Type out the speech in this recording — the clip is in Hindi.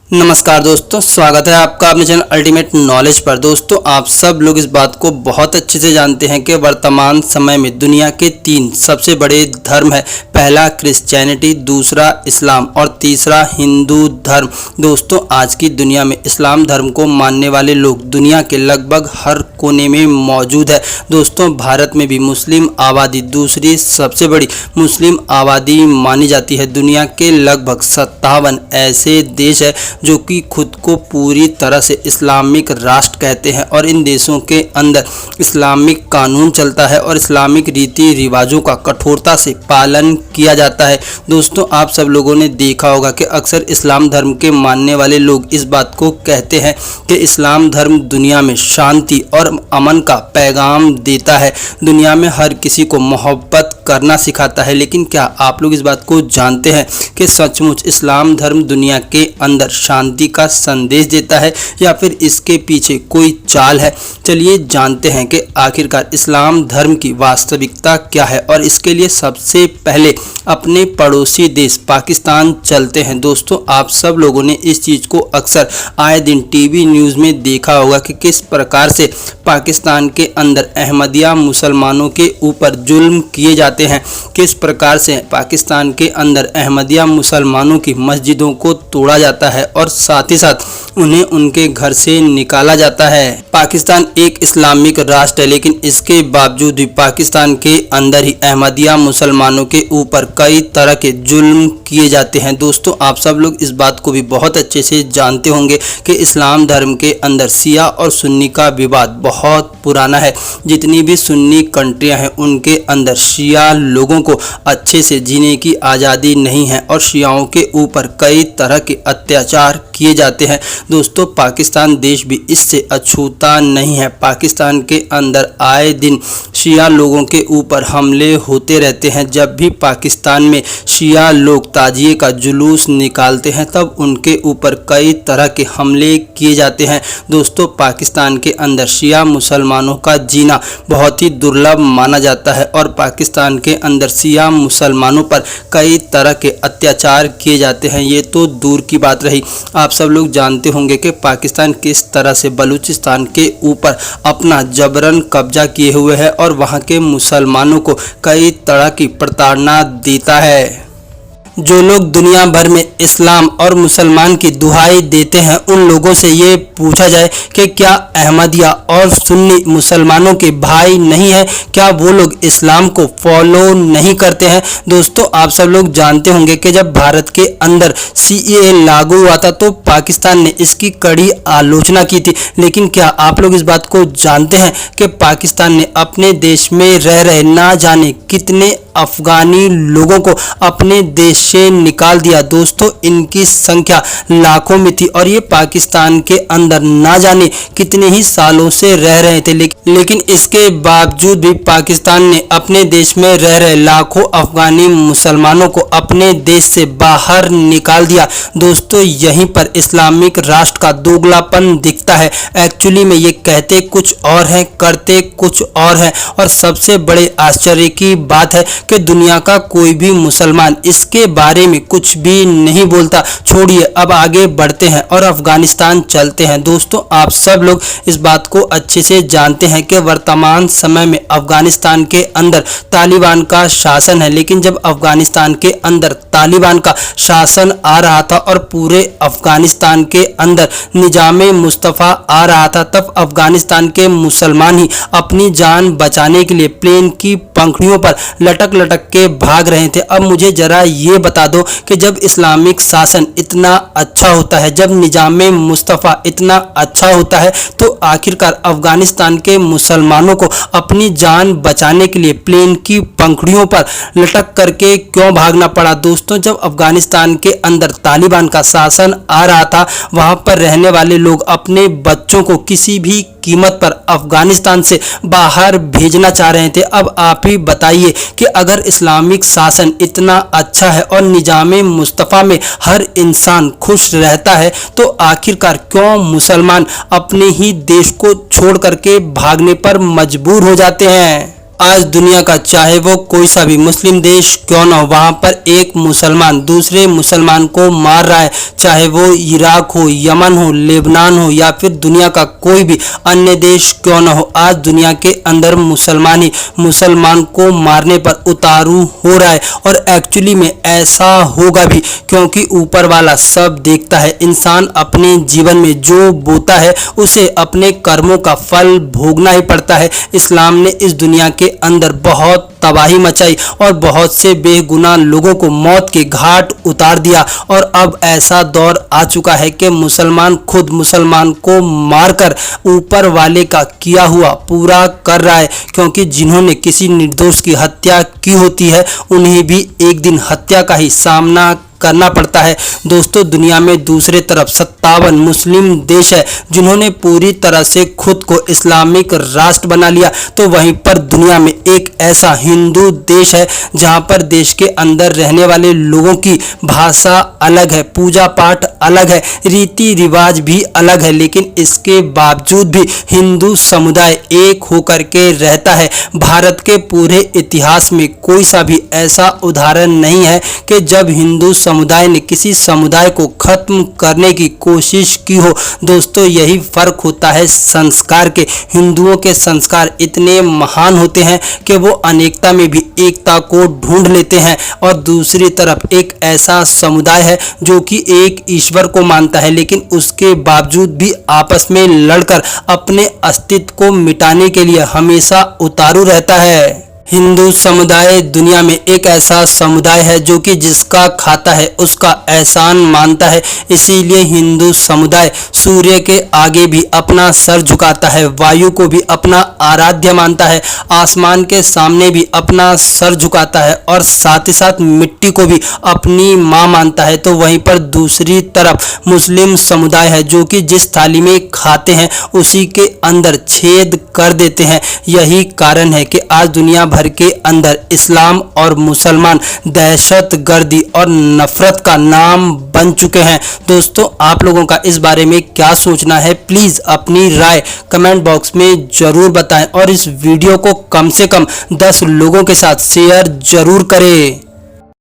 नमस्कार दोस्तों, स्वागत है आपका अपने चैनल अल्टीमेट नॉलेज पर। दोस्तों, आप सब लोग इस बात को बहुत अच्छे से जानते हैं कि वर्तमान समय में दुनिया के 3 सबसे बड़े धर्म है। पहला क्रिश्चियनिटी, दूसरा इस्लाम और तीसरा हिंदू धर्म। दोस्तों, आज की दुनिया में इस्लाम धर्म को मानने वाले लोग दुनिया के लगभग हर कोने में मौजूद है। दोस्तों, भारत में भी मुस्लिम आबादी दूसरी सबसे बड़ी मुस्लिम आबादी मानी जाती है। दुनिया के लगभग 57 ऐसे देश है जो कि खुद को पूरी तरह से इस्लामिक राष्ट्र कहते हैं और इन देशों के अंदर इस्लामिक कानून चलता है और इस्लामिक रीति रिवाजों का कठोरता से पालन किया जाता है। दोस्तों, आप सब लोगों ने देखा होगा कि अक्सर इस्लाम धर्म के मानने वाले लोग इस बात को कहते हैं कि इस्लाम धर्म दुनिया में शांति और अमन का पैगाम देता है, दुनिया में हर किसी को मोहब्बत करना सिखाता है। लेकिन क्या आप लोग इस बात को जानते हैं कि सचमुच इस्लाम धर्म दुनिया के अंदर शांति का संदेश देता है या फिर इसके पीछे कोई चाल है? चलिए जानते हैं कि आखिरकार इस्लाम धर्म की वास्तविकता क्या है। और इसके लिए सबसे पहले अपने पड़ोसी देश पाकिस्तान चलते हैं। दोस्तों, आप सब लोगों ने इस चीज़ को अक्सर आए दिन टीवी न्यूज़ में देखा होगा कि किस प्रकार से पाकिस्तान के अंदर अहमदिया मुसलमानों के ऊपर जुल्म किए जाते हैं, किस प्रकार से पाकिस्तान के अंदर अहमदिया मुसलमानों की मस्जिदों को तोड़ा जाता है और साथ ही साथ उन्हें उनके घर से निकाला जाता है। पाकिस्तान एक इस्लामिक राष्ट्र है, लेकिन इसके बावजूद भी पाकिस्तान के अंदर ही अहमदिया मुसलमानों के ऊपर कई तरह के जुल्म किए जाते हैं। दोस्तों, आप सब लोग इस बात को भी बहुत अच्छे से जानते होंगे कि इस्लाम धर्म के अंदर शिया और सुन्नी का विवाद बहुत पुराना है। जितनी भी सुन्नी कंट्रियां हैं उनके अंदर शिया लोगों को अच्छे से जीने की आज़ादी नहीं है और शियाओं के ऊपर कई तरह के अत्याचार किए जाते हैं। दोस्तों, पाकिस्तान देश भी इससे अछूता नहीं है। पाकिस्तान के अंदर आए दिन शिया लोगों के ऊपर हमले होते रहते हैं। जब भी पाकिस्तान में शिया लोग ताजिए का जुलूस निकालते हैं तब उनके ऊपर कई तरह के हमले किए जाते हैं। दोस्तों, पाकिस्तान के अंदर शिया मुसलमानों का जीना बहुत ही दुर्लभ माना जाता है और पाकिस्तान के अंदर शिया मुसलमानों पर कई तरह के अत्याचार किए जाते हैं। ये तो दूर की बात रही, आप सब लोग जानते होंगे कि पाकिस्तान किस तरह से बलूचिस्तान के ऊपर अपना जबरन कब्जा किए हुए है और वहाँ के मुसलमानों को कई तरह की प्रताड़ना देता है। जो लोग दुनिया भर में इस्लाम और मुसलमान की दुहाई देते हैं उन लोगों से ये पूछा जाए कि क्या अहमदिया और सुन्नी मुसलमानों के भाई नहीं है? क्या वो लोग इस्लाम को फॉलो नहीं करते हैं? दोस्तों, आप सब लोग जानते होंगे कि जब भारत के अंदर CAA लागू हुआ था तो पाकिस्तान ने इसकी कड़ी आलोचना की थी। लेकिन क्या आप लोग इस बात को जानते हैं कि पाकिस्तान ने अपने देश में रह रहे ना जाने कितने अफगानी लोगों को अपने देश से निकाल दिया? दोस्तों, इनकी संख्या लाखों में थी और ये पाकिस्तान के अंदर ना जाने कितने ही सालों से रह रहे थे। लेकिन इसके बावजूद भी पाकिस्तान ने अपने देश में रह रहे लाखों अफगानी मुसलमानों को अपने देश से बाहर निकाल दिया। दोस्तों, यहीं पर इस्लामिक राष्ट्र का दोगलापन दिखता है। एक्चुअली में ये कहते कुछ और है, करते कुछ और है। और सबसे बड़े आश्चर्य की बात है कि दुनिया का कोई भी मुसलमान इसके बारे में कुछ भी नहीं बोलता। छोड़िए, अब आगे बढ़ते हैं और अफगानिस्तान चलते हैं। दोस्तों, आप सब लोग इस बात को अच्छे से जानते हैं कि वर्तमान समय में अफगानिस्तान के अंदर तालिबान का शासन है। लेकिन जब अफगानिस्तान के अंदर तालिबान का शासन आ रहा था और पूरे अफगानिस्तान के अंदर निजामे मुस्तफ़ा आ रहा था, तब अफगानिस्तान के मुसलमान ही अपनी जान बचाने के लिए प्लेन की पंखुड़ियों पर लटक के भाग रहे थे। अब मुझे जरा ये बता दो कि जब इस्लामिक शासन इतना अच्छा होता है, जब निजामे मुस्तफ़ा इतना अच्छा होता है, तो आखिरकार अफगानिस्तान के मुसलमानों को अपनी जान बचाने के लिए प्लेन की पंखुड़ियों पर लटक करके क्यों भागना पड़ा? दोस्तों, जब अफगानिस्तान के अंदर तालिबान का शासन आ रहा था, वहाँ पर रहने वाले लोग अपने बच्चों को किसी भी कीमत पर अफगानिस्तान से बाहर भेजना चाह रहे थे। अब आप ही बताइए कि अगर इस्लामिक शासन इतना अच्छा है और निजामे मुस्तफ़ा में हर इंसान खुश रहता है, तो आखिरकार क्यों मुसलमान अपने ही देश को छोड़ करके भागने पर मजबूर हो जाते हैं? आज दुनिया का चाहे वो कोई सा भी मुस्लिम देश क्यों ना हो, वहाँ पर एक मुसलमान दूसरे मुसलमान को मार रहा है। चाहे वो इराक हो, यमन हो, लेबनान हो या फिर दुनिया का कोई भी अन्य देश क्यों ना हो, आज दुनिया के अंदर मुसलमान ही मुसलमान को मारने पर उतारू हो रहा है। और एक्चुअली में ऐसा होगा भी, क्योंकि ऊपर वाला सब देखता है। इंसान अपने जीवन में जो बोता है उसे अपने कर्मों का फल भोगना ही पड़ता है। इस्लाम ने इस दुनिया के अंदर बहुत तबाही मचाई और बहुत से बेगुनाह लोगों को मौत के घाट उतार दिया। और अब ऐसा दौर आ चुका है कि मुसलमान खुद मुसलमान को मारकर ऊपर वाले का किया हुआ पूरा कर रहा है, क्योंकि जिन्होंने किसी निर्दोष की हत्या की होती है उन्हें भी एक दिन हत्या का ही सामना करना पड़ता है। दोस्तों, दुनिया में दूसरे तरफ 57 मुस्लिम देश है जिन्होंने पूरी तरह से खुद को इस्लामिक राष्ट्र बना लिया, तो वहीं पर दुनिया में एक ऐसा हिंदू देश है जहां पर देश के अंदर रहने वाले लोगों की भाषा अलग है, पूजा पाठ अलग है, रीति रिवाज भी अलग है, लेकिन इसके बावजूद भी हिंदू समुदाय एक होकर के रहता है। भारत के पूरे इतिहास में कोई सा भी ऐसा उदाहरण नहीं है कि जब हिंदू समुदाय ने किसी समुदाय को खत्म करने की कोशिश की हो। दोस्तों, यही फर्क होता है संस्कार के। हिंदुओं के संस्कार इतने महान होते हैं कि वो अनेकता में भी एकता को ढूंढ लेते हैं। और दूसरी तरफ एक ऐसा समुदाय है जो कि एक ईश्वर को मानता है, लेकिन उसके बावजूद भी आपस में लड़कर अपने अस्तित्व को मिटाने के लिए हमेशा उतारू रहता है। हिंदू समुदाय दुनिया में एक ऐसा समुदाय है जो कि जिसका खाता है उसका एहसान मानता है। इसीलिए हिंदू समुदाय सूर्य के आगे भी अपना सर झुकाता है, वायु को भी अपना आराध्य मानता है, आसमान के सामने भी अपना सर झुकाता है और साथ ही साथ मिट्टी को भी अपनी माँ मानता है। तो वहीं पर दूसरी तरफ मुस्लिम समुदाय है जो कि जिस थाली में खाते हैं उसी के अंदर छेद कर देते हैं। यही कारण है कि आज दुनिया भर के अंदर इस्लाम और मुसलमान दहशतगर्दी और नफरत का नाम बन चुके हैं। दोस्तों, आप लोगों का इस बारे में क्या सोचना है, प्लीज अपनी राय कमेंट बॉक्स में जरूर बताएं और इस वीडियो को कम से कम 10 लोगों के साथ शेयर जरूर करें।